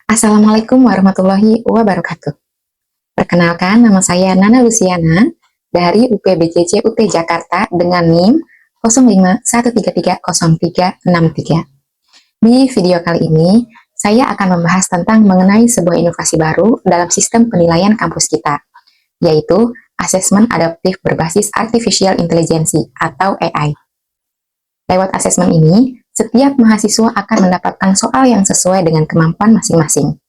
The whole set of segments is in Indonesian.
Assalamualaikum warahmatullahi wabarakatuh. Perkenalkan, nama saya Nana Luciana dari UPBJJ UT Jakarta dengan NIM 0513303363. Di video kali ini, saya akan membahas tentang mengenai sebuah inovasi baru dalam sistem penilaian kampus kita, yaitu asesmen adaptif berbasis Artificial Intelligence atau AI. Lewat asesmen ini, setiap mahasiswa akan mendapatkan soal yang sesuai dengan kemampuan masing-masing.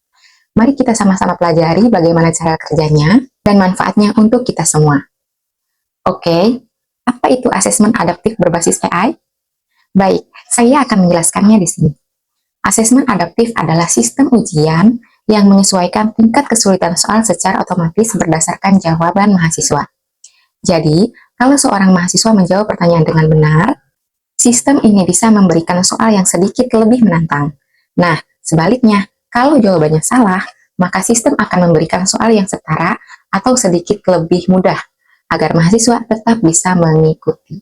Mari kita sama-sama pelajari bagaimana cara kerjanya dan manfaatnya untuk kita semua. Oke, apa itu asesmen adaptif berbasis AI? Baik, saya akan menjelaskannya di sini. Asesmen adaptif adalah sistem ujian yang menyesuaikan tingkat kesulitan soal secara otomatis berdasarkan jawaban mahasiswa. Jadi, kalau seorang mahasiswa menjawab pertanyaan dengan benar, sistem ini bisa memberikan soal yang sedikit lebih menantang. Nah, sebaliknya, kalau jawabannya salah, maka sistem akan memberikan soal yang setara atau sedikit lebih mudah, agar mahasiswa tetap bisa mengikuti.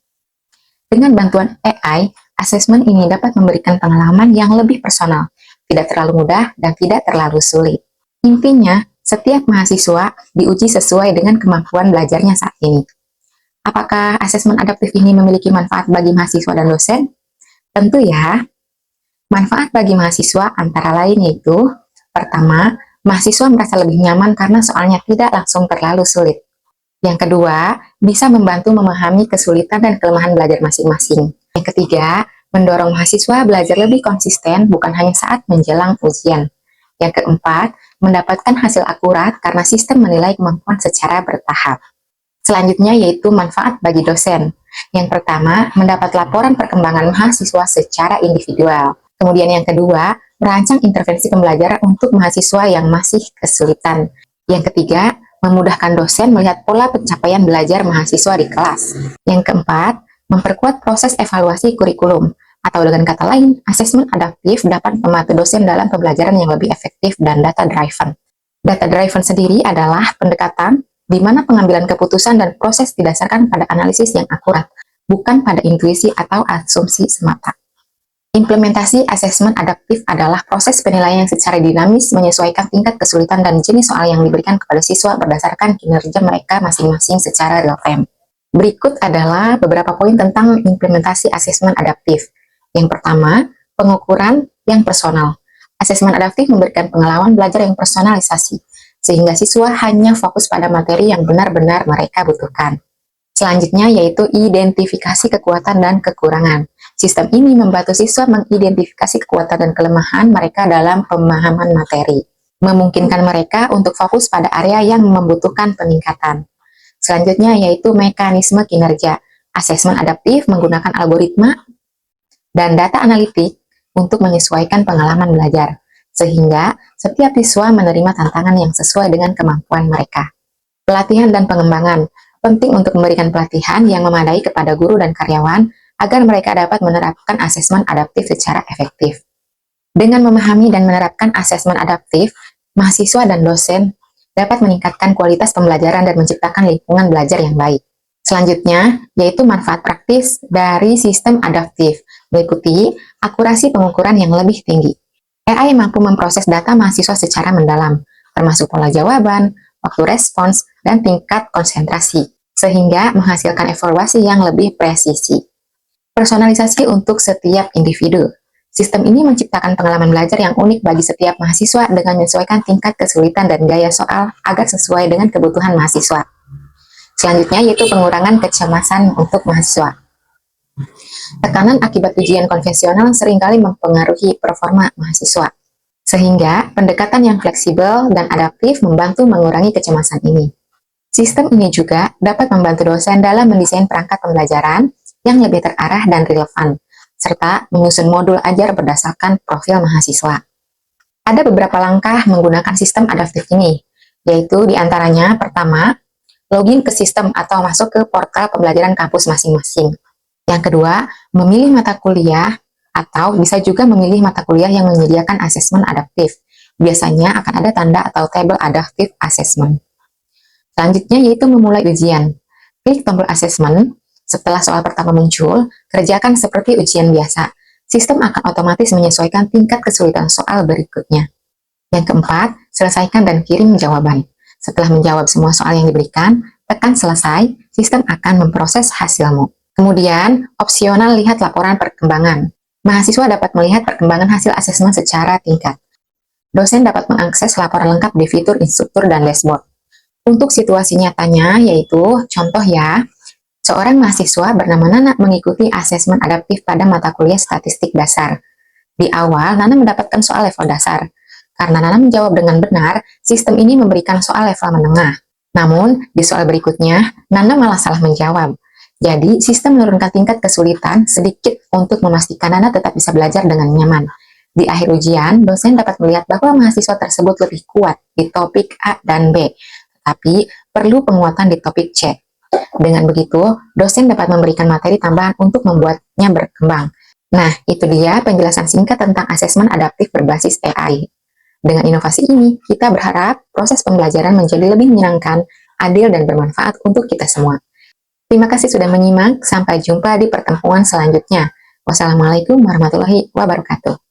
Dengan bantuan AI, asesmen ini dapat memberikan pengalaman yang lebih personal, tidak terlalu mudah dan tidak terlalu sulit. Intinya, setiap mahasiswa diuji sesuai dengan kemampuan belajarnya saat ini. Apakah asesmen adaptif ini memiliki manfaat bagi mahasiswa dan dosen? Tentu ya. Manfaat bagi mahasiswa antara lain yaitu, pertama, mahasiswa merasa lebih nyaman karena soalnya tidak langsung terlalu sulit. Yang kedua, bisa membantu memahami kesulitan dan kelemahan belajar masing-masing. Yang ketiga, mendorong mahasiswa belajar lebih konsisten bukan hanya saat menjelang ujian. Yang keempat, mendapatkan hasil akurat karena sistem menilai kemampuan secara bertahap. Selanjutnya yaitu manfaat bagi dosen. Yang pertama, mendapat laporan perkembangan mahasiswa secara individual. Kemudian yang kedua, merancang intervensi pembelajaran untuk mahasiswa yang masih kesulitan. Yang ketiga, memudahkan dosen melihat pola pencapaian belajar mahasiswa di kelas. Yang keempat, memperkuat proses evaluasi kurikulum. Atau dengan kata lain, asesmen adaptif dapat membantu dosen dalam pembelajaran yang lebih efektif dan data-driven. Data-driven sendiri adalah pendekatan di mana pengambilan keputusan dan proses didasarkan pada analisis yang akurat, bukan pada intuisi atau asumsi semata. Implementasi asesmen adaptif adalah proses penilaian yang secara dinamis menyesuaikan tingkat kesulitan dan jenis soal yang diberikan kepada siswa berdasarkan kinerja mereka masing-masing secara real-time. Berikut adalah beberapa poin tentang implementasi asesmen adaptif. Yang pertama, pengukuran yang personal. Asesmen adaptif memberikan pengalaman belajar yang personalisasi, sehingga siswa hanya fokus pada materi yang benar-benar mereka butuhkan. Selanjutnya yaitu identifikasi kekuatan dan kekurangan. Sistem ini membantu siswa mengidentifikasi kekuatan dan kelemahan mereka dalam pemahaman materi, memungkinkan mereka untuk fokus pada area yang membutuhkan peningkatan. Selanjutnya yaitu mekanisme kinerja. Asesmen adaptif menggunakan algoritma dan data analitik untuk menyesuaikan pengalaman belajar, sehingga setiap siswa menerima tantangan yang sesuai dengan kemampuan mereka. Pelatihan dan pengembangan. Penting untuk memberikan pelatihan yang memadai kepada guru dan karyawan agar mereka dapat menerapkan asesmen adaptif secara efektif. Dengan memahami dan menerapkan asesmen adaptif, mahasiswa dan dosen dapat meningkatkan kualitas pembelajaran dan menciptakan lingkungan belajar yang baik. Selanjutnya, yaitu manfaat praktis dari sistem adaptif, meliputi akurasi pengukuran yang lebih tinggi. AI mampu memproses data mahasiswa secara mendalam, termasuk pola jawaban, waktu respons, dan tingkat konsentrasi, sehingga menghasilkan evaluasi yang lebih presisi. Personalisasi untuk setiap individu. Sistem ini menciptakan pengalaman belajar yang unik bagi setiap mahasiswa dengan menyesuaikan tingkat kesulitan dan gaya soal agar sesuai dengan kebutuhan mahasiswa. Selanjutnya yaitu pengurangan kecemasan untuk mahasiswa. Tekanan akibat ujian konvensional seringkali mempengaruhi performa mahasiswa, sehingga pendekatan yang fleksibel dan adaptif membantu mengurangi kecemasan ini. Sistem ini juga dapat membantu dosen dalam mendesain perangkat pembelajaran yang lebih terarah dan relevan, serta menyusun modul ajar berdasarkan profil mahasiswa. Ada beberapa langkah menggunakan sistem adaptif ini, yaitu diantaranya pertama, login ke sistem atau masuk ke portal pembelajaran kampus masing-masing. Yang kedua, memilih mata kuliah atau bisa juga memilih mata kuliah yang menyediakan asesmen adaptif. Biasanya akan ada tanda atau tabel adaptif assessment. Selanjutnya yaitu memulai ujian. Klik tombol asesmen. Setelah soal pertama muncul, kerjakan seperti ujian biasa. Sistem akan otomatis menyesuaikan tingkat kesulitan soal berikutnya. Yang keempat, selesaikan dan kirim jawaban. Setelah menjawab semua soal yang diberikan, tekan selesai, sistem akan memproses hasilmu. Kemudian, opsional lihat laporan perkembangan. Mahasiswa dapat melihat perkembangan hasil asesmen secara tingkat. Dosen dapat mengakses laporan lengkap di fitur instruktur dan dashboard. Untuk situasi nyatanya, yaitu contoh ya, seorang mahasiswa bernama Nana mengikuti asesmen adaptif pada mata kuliah statistik dasar. Di awal, Nana mendapatkan soal level dasar. Karena Nana menjawab dengan benar, sistem ini memberikan soal level menengah. Namun, di soal berikutnya, Nana malah salah menjawab. Jadi, sistem menurunkan tingkat kesulitan sedikit untuk memastikan Nana tetap bisa belajar dengan nyaman. Di akhir ujian, dosen dapat melihat bahwa mahasiswa tersebut lebih kuat di topik A dan B, tapi perlu penguatan di topik C. Dengan begitu, dosen dapat memberikan materi tambahan untuk membuatnya berkembang. Nah, itu dia penjelasan singkat tentang asesmen adaptif berbasis AI. Dengan inovasi ini, kita berharap proses pembelajaran menjadi lebih menyenangkan, adil, dan bermanfaat untuk kita semua. Terima kasih sudah menyimak, sampai jumpa di pertemuan selanjutnya. Wassalamualaikum warahmatullahi wabarakatuh.